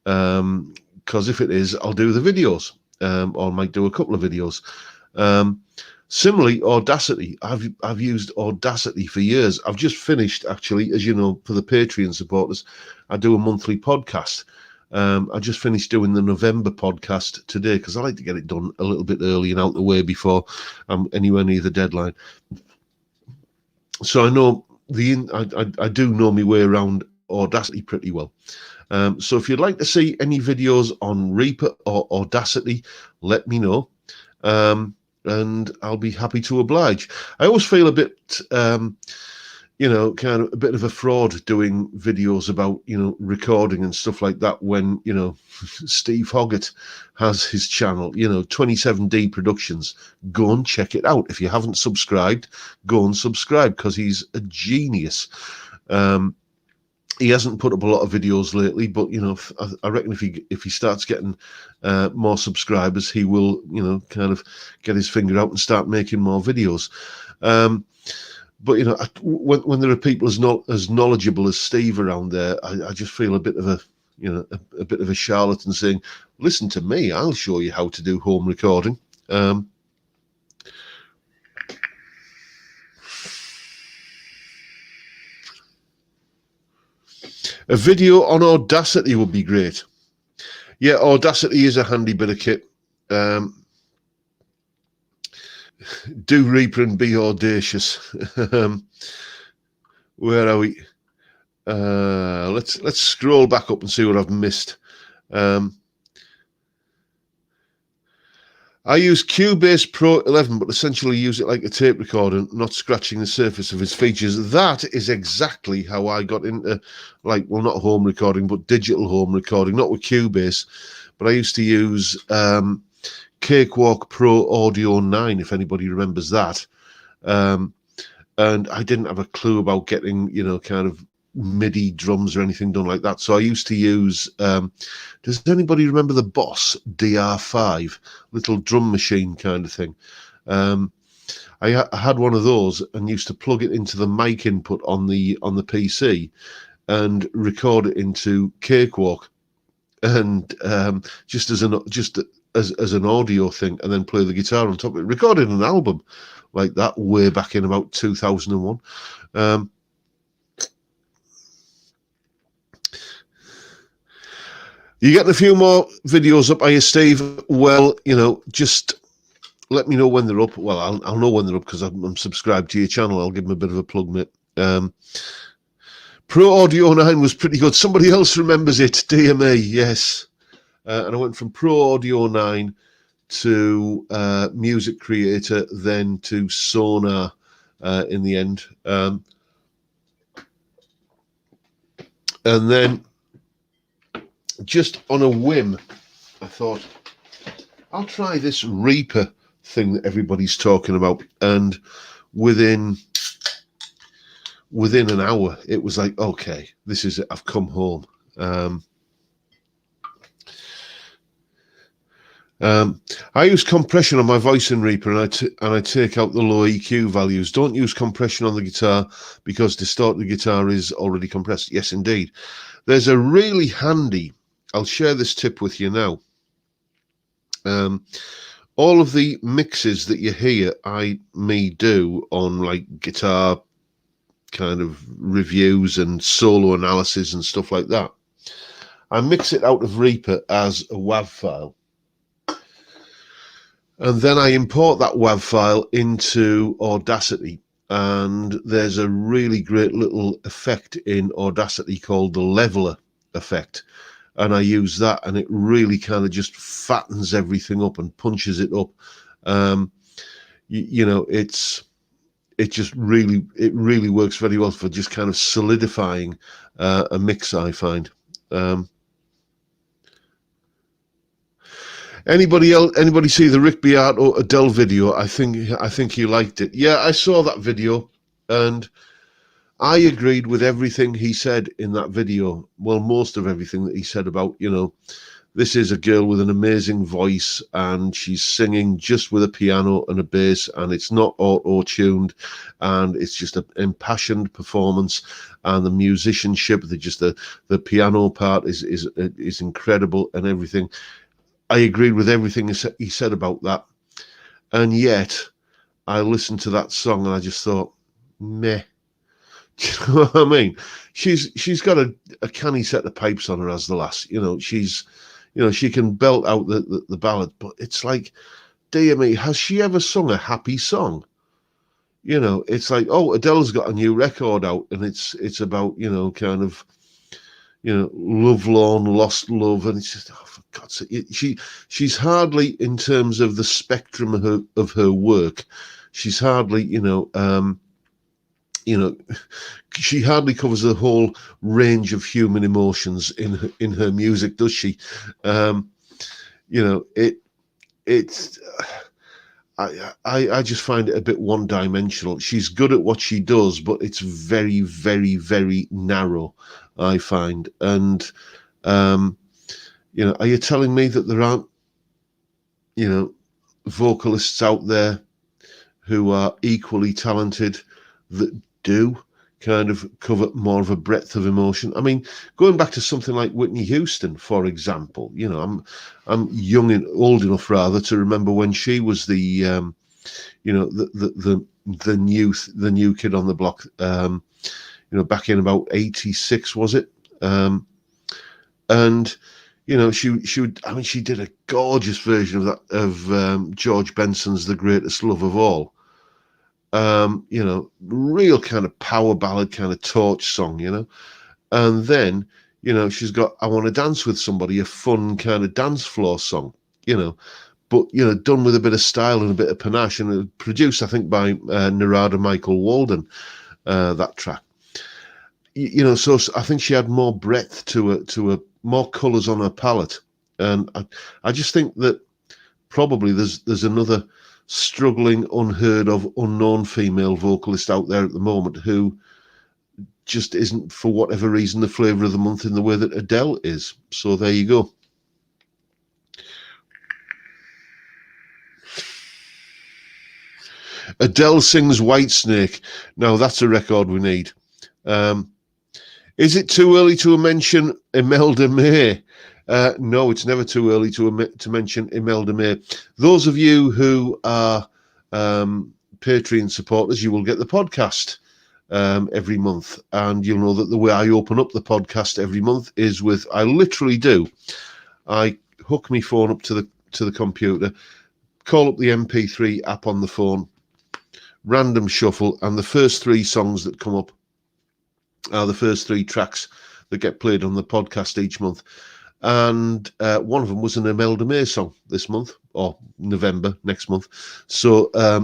Because if it is, I'll do the videos, or I might do a couple of videos. Similarly, Audacity. I've used Audacity for years. I've just finished, actually, as you know, for the Patreon supporters, I do a monthly podcast. I just finished doing the November podcast today because I like to get it done a little bit early and out the way before I'm anywhere near the deadline. So I know I do know my way around Audacity pretty well. So if you'd like to see any videos on Reaper or Audacity, let me know. And I'll be happy to oblige. I always feel a bit, you know, kind of a bit of a fraud doing videos about, you know, recording and stuff like that when, you know, Steve Hoggett has his channel, you know, 27D Productions. Go and check it out. If you haven't subscribed, go and subscribe because he's a genius. He hasn't put up a lot of videos lately, but you know, I reckon if he starts getting more subscribers, he will, you know, kind of get his finger out and start making more videos. But you know, when there are people as knowledgeable as Steve around there, I just feel a bit of a, you know, a bit of a charlatan saying, "Listen to me, I'll show you how to do home recording." A video on Audacity would be great. Yeah, Audacity is a handy bit of kit. Do Reaper and be audacious. Where are we? Let's scroll back up and see what I've missed. I use Cubase Pro 11, but essentially use it like a tape recorder, not scratching the surface of its features. That is exactly how I got into, like, well, not home recording, but digital home recording, not with Cubase, but I used to use Cakewalk Pro Audio 9, if anybody remembers that. And I didn't have a clue about getting, you know, kind of MIDI drums or anything done like that. So I used to use, does anybody remember the Boss DR5, little drum machine kind of thing? I had one of those and used to plug it into the mic input on the PC and record it into Cakewalk, and just as an audio thing, and then play the guitar on top of it. Recorded an album like that way back in about 2001. You getting a few more videos up, are you, Steve? Well, you know, just let me know when they're up. Well, I'll know when they're up because I'm subscribed to your channel. I'll give them a bit of a plug, mate. Pro Audio 9 was pretty good. Somebody else remembers it. Dear me, yes. And I went from Pro Audio 9 to Music Creator, then to Sonar in the end. And then, just on a whim, I thought, I'll try this Reaper thing that everybody's talking about. And within an hour, it was like, okay, this is it. I've come home. I use compression on my voice in Reaper, and I take out the low EQ values. Don't use compression on the guitar because distorted guitar is already compressed. Yes, indeed. There's a really handy, I'll share this tip with you now. All of the mixes that you hear me do on like guitar kind of reviews and solo analysis and stuff like that, I mix it out of Reaper as a WAV file. And then I import that WAV file into Audacity. And there's a really great little effect in Audacity called the leveler effect. And I use that, and it really kind of just fattens everything up and punches it up. It really works very well for just kind of solidifying a mix, I find. Anybody see the Rick Beato Adele video? I think he liked it. Yeah, I saw that video, and I agreed with everything he said in that video. Well, most of everything that he said about, this is a girl with an amazing voice, and she's singing just with a piano and a bass, and it's not auto-tuned, and it's just an impassioned performance, and the musicianship, the piano part is incredible and everything. I agreed with everything he said about that. And yet, I listened to that song and I just thought, meh. Do you know what I mean? She's got a canny set of pipes on her as the lass. She can belt out the ballad, but it's like, dear me, has she ever sung a happy song? It's like, oh, Adele's got a new record out, and it's about, kind of, lovelorn, lost love, and it's just, oh, for God's sake, she's hardly, in terms of the spectrum of her work, she's hardly, she hardly covers the whole range of human emotions in her music, does she? I just find it a bit one-dimensional. She's good at what she does, but it's very, very, very narrow, I find. And, are you telling me that there aren't, vocalists out there who are equally talented that do kind of cover more of a breadth of emotion? I mean, going back to something like Whitney Houston, for example, I'm young and old enough rather to remember when she was the new kid on the block, back in about 86, was it? And she did a gorgeous version of that, of George Benson's The Greatest Love of All. Real kind of power ballad, kind of torch song, and then, she's got I Want to Dance with Somebody, a fun kind of dance floor song, but, done with a bit of style and a bit of panache, and produced, I think, by Narada Michael Walden, that track. So I think she had more breadth to a more colours on her palette, and I just think that probably there's another struggling, unheard of, unknown female vocalist out there at the moment who just isn't, for whatever reason, the flavour of the month in the way that Adele is. So there you go. Adele sings Whitesnake. Now that's a record we need. Is it too early to mention Imelda May? No, it's never too early to mention Imelda May. Those of you who are Patreon supporters, you will get the podcast every month, and you'll know that the way I open up the podcast every month is with, I literally do, I hook my phone up to the computer, call up the MP3 app on the phone, random shuffle, and the first 3 songs that come up are the first 3 tracks that get played on the podcast each month. And one of them was an Imelda May song this month, or November next month. So I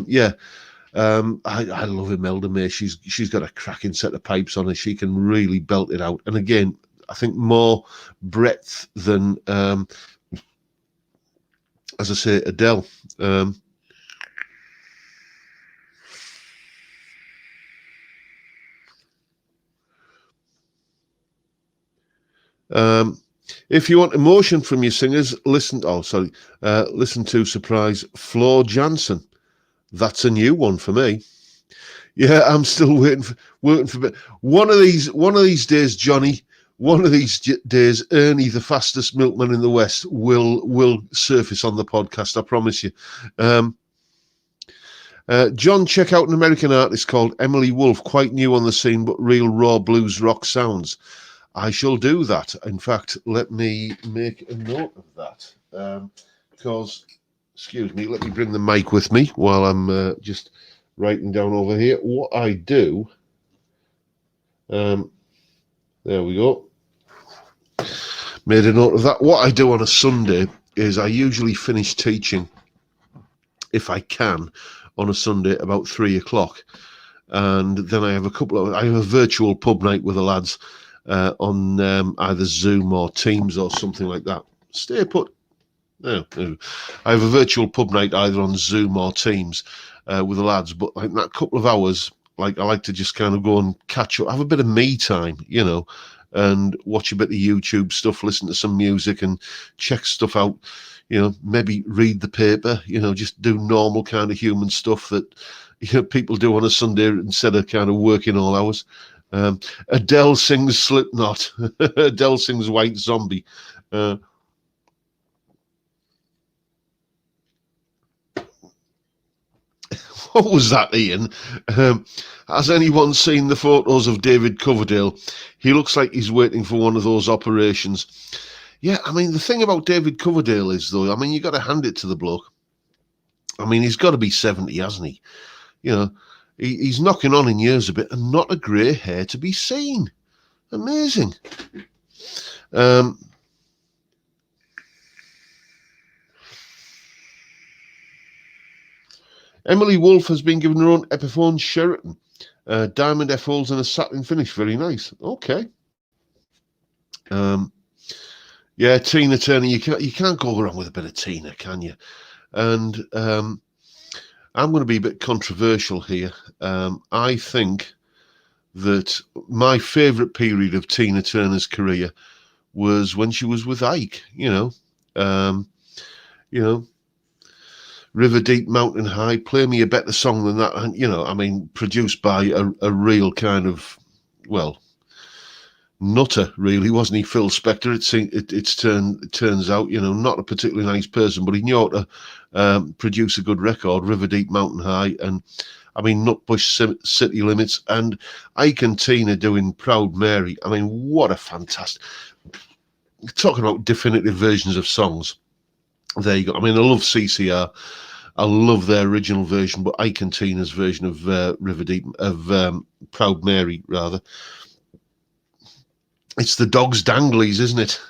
love Imelda May. She's got a cracking set of pipes on her. She can really belt it out. And again, I think more breadth than, as I say, Adele. If you want emotion from your singers, listen to surprise Flo Jansen. That's a new one for me. Yeah, I'm still waiting for one of these days, Johnny. One of these days, Ernie, the fastest milkman in the West, will surface on the podcast. I promise you. John, check out an American artist called Emily Wolfe, quite new on the scene, but real raw blues rock sounds. I shall do that. In fact, let me make a note of that. Because, excuse me, let me bring the mic with me while I'm just writing down over here what I do. There we go. Made a note of that. What I do on a Sunday is I usually finish teaching, if I can, on a Sunday about 3 o'clock. And then I have a virtual pub night with the lads on either Zoom or Teams or something like that. Stay put. No. I have a virtual pub night either on Zoom or Teams with the lads, but like that couple of hours, like I like to just kind of go and catch up, have a bit of me time, and watch a bit of YouTube stuff, listen to some music and check stuff out, maybe read the paper, just do normal kind of human stuff that people do on a Sunday instead of kind of working all hours. Adele sings Slipknot. Adele sings White Zombie. What was that, Ian? Has anyone seen the photos of David Coverdale? He looks like he's waiting for one of those operations. Yeah, I mean, the thing about David Coverdale is, though, I mean, you got to hand it to the bloke. I mean, he's got to be 70, hasn't he? He's knocking on in years a bit and not a grey hair to be seen. Amazing. Emily Wolfe has been given her own Epiphone Sheraton. Diamond F holes and a satin finish. Very nice. Okay. Yeah, Tina Turner. You can't go wrong with a bit of Tina, can you? And I'm going to be a bit controversial here. I think that my favourite period of Tina Turner's career was when she was with Ike. River Deep, Mountain High, play me a better song than that. And, produced by a real kind of, nutter, really, wasn't he, Phil Spector? It turns out, not a particularly nice person, but he knew how to produce a good record, River Deep, Mountain High, and, Nutbush City Limits, and Ike and Tina doing Proud Mary. I mean, what a fantastic... Talking about definitive versions of songs. There you go. I mean, I love CCR. I love their original version, but Ike and Tina's version of River Deep, of Proud Mary, rather. It's the Dogs Danglies, isn't it?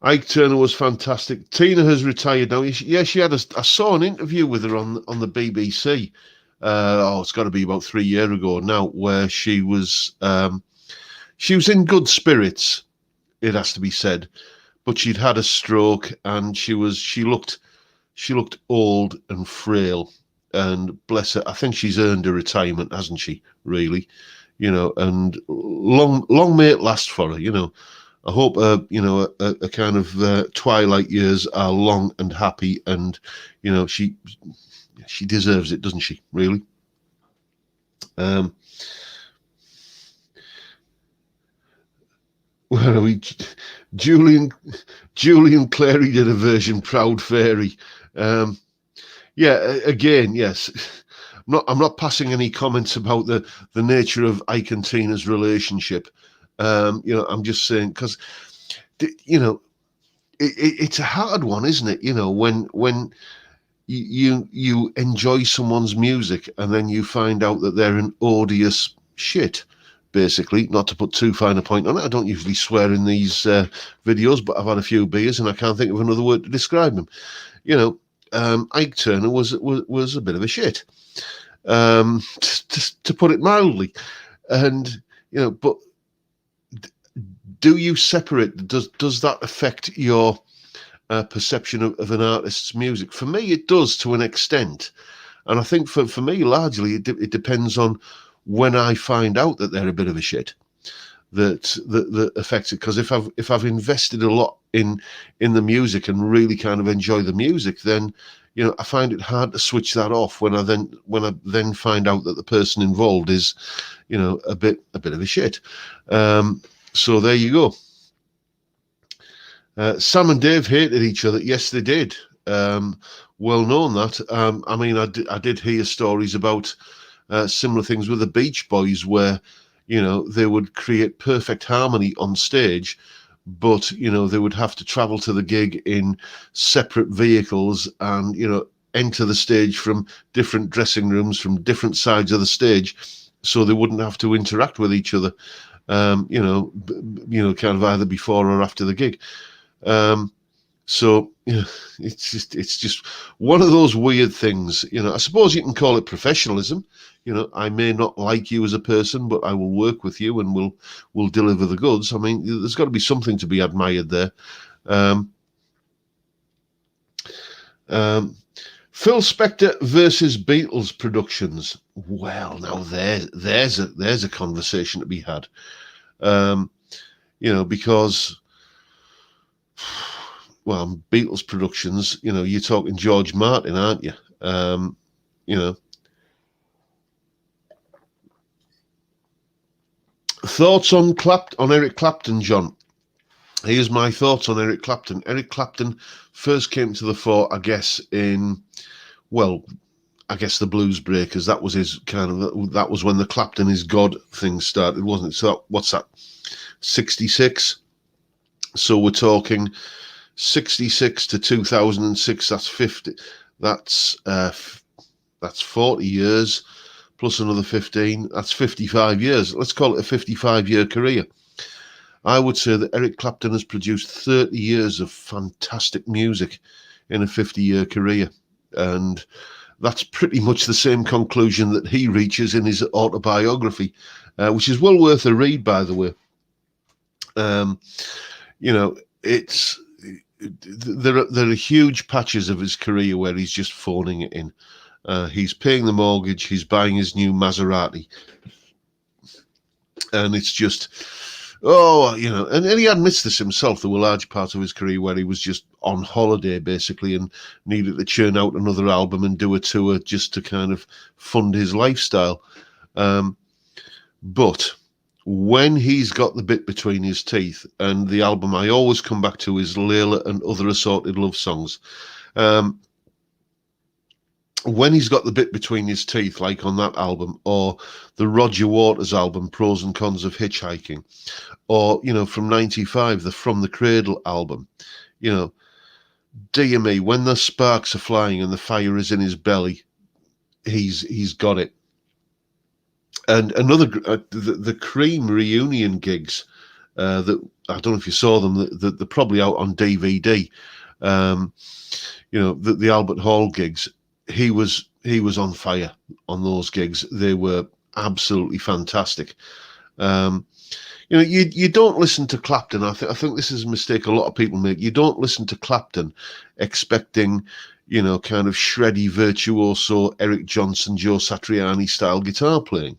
Ike Turner was fantastic. Tina has retired now. Yeah, she had I saw an interview with her on the BBC. It's got to be about 3 years ago now, where she was in good spirits, it has to be said, but she'd had a stroke and she looked old and frail, and bless her, I think she's earned a retirement, hasn't she, really? And long may it last for her. I hope a kind of twilight years are long and happy, and she deserves it, doesn't she, really? Where are we? Julian Clary did a version, Proud Fairy. Again, yes. I'm not passing any comments about the nature of Ike and Tina's relationship. I'm just saying, because it's a hard one, isn't it? You know, when you enjoy someone's music and then you find out that they're an odious shit. Basically, not to put too fine a point on it. I don't usually swear in these videos, but I've had a few beers and I can't think of another word to describe him. You know, Ike Turner was a bit of a shit, to put it mildly. And you know, but do you separate? Does that affect your perception of an artist's music? For me, it does to an extent, and I think for me, largely, it depends on when I find out that they're a bit of a shit. That affects it, because if I've invested a lot in the music and really kind of enjoy the music, then you know I find it hard to switch that off when I then find out that the person involved is, you know, a bit of a shit. So there you go. Sam and Dave hated each other. Yes, they did. Well known that. I mean, I did hear stories about similar things with the Beach Boys, where you know they would create perfect harmony on stage, but you know they would have to travel to the gig in separate vehicles, and you know enter the stage from different dressing rooms from different sides of the stage, so they wouldn't have to interact with each other. You know, kind of either before or after the gig. So yeah, it's just one of those weird things. You know, I suppose you can call it professionalism. You know, I may not like you as a person, but I will work with you and we'll deliver the goods. I mean, there's got to be something to be admired there. Phil Spector versus Beatles productions. Well, now there's a conversation to be had. You know, because well, Beatles productions, you know, you're talking George Martin, aren't you? You know. Thoughts on Eric Clapton, John? Here's my thoughts on Eric Clapton. Eric Clapton first came to the fore, I guess, the Blues Breakers. That was his that was when the Clapton is God thing started, wasn't it? So what's that? 66. So we're talking 66 to 2006. That's 50. That's 40 years plus another 15. That's 55 years. Let's call it a 55-year career. I would say that Eric Clapton has produced 30 years of fantastic music in a 50-year career. And that's pretty much the same conclusion that he reaches in his autobiography, which is well worth a read, by the way. You know, there are huge patches of his career where he's just phoning it in. He's paying the mortgage, he's buying his new Maserati, and it's just, you know, and he admits this himself. There were large parts of his career where he was just on holiday, basically, and needed to churn out another album and do a tour just to kind of fund his lifestyle. But when he's got the bit between his teeth, and the album I always come back to is Layla and Other Assorted Love Songs. When he's got the bit between his teeth, like on that album, or the Roger Waters album, Pros and Cons of Hitchhiking, or, you know, from 95, the From the Cradle album, you know, dear me, when the sparks are flying and the fire is in his belly, he's got it. And another, the Cream reunion gigs, that I don't know if you saw them, that they're probably out on DVD. You know, the Albert Hall gigs. He was on fire on those gigs. They were absolutely fantastic. You know, you don't listen to Clapton. I think this is a mistake a lot of people make. You don't listen to Clapton expecting, you know, kind of shreddy virtuoso Eric Johnson, Joe Satriani style guitar playing.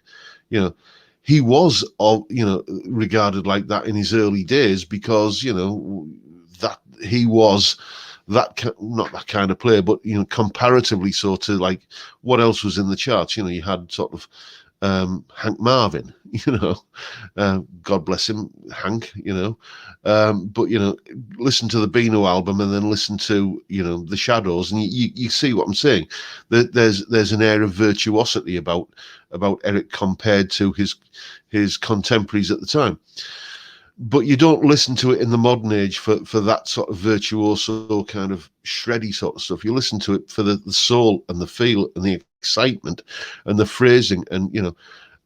You know, he was, you know, regarded like that in his early days because, you know, that he was that, not that kind of player, but, you know, comparatively so to like what else was in the charts. You know, you had sort of Hank Marvin, you know, God bless him, Hank, you know, but, you know, listen to the Beano album and then listen to, you know, the Shadows, and you see what I'm saying. There's an air of virtuosity about Eric compared to his contemporaries at the time. but you don't listen to it in the modern age for that sort of virtuoso kind of shreddy sort of stuff. You listen to it for the soul and the feel and the excitement and the phrasing, and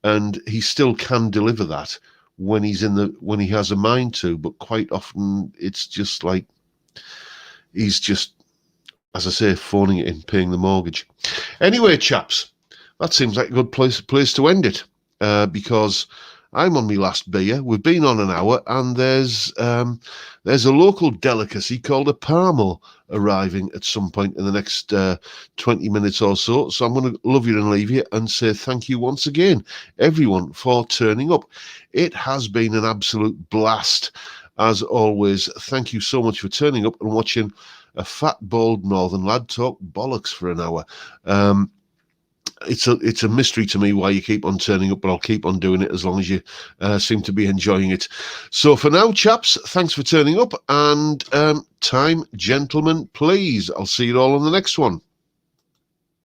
and he still can deliver that when when he has a mind to. But quite often it's just like he's just, as I say, phoning it in, paying the mortgage. Anyway, chaps, that seems like a good place to end it, because I'm on my last beer. We've been on an hour, and there's a local delicacy called a parmo arriving at some point in the next 20 minutes or so. So I'm going to love you and leave you and say thank you once again, everyone, for turning up. It has been an absolute blast, as always. Thank you so much for turning up and watching a fat, bald northern lad talk bollocks for an hour. It's a mystery to me why you keep on turning up, but I'll keep on doing it as long as you seem to be enjoying it. So for now, chaps, thanks for turning up, and time, gentlemen, please. I'll see you all on the next one.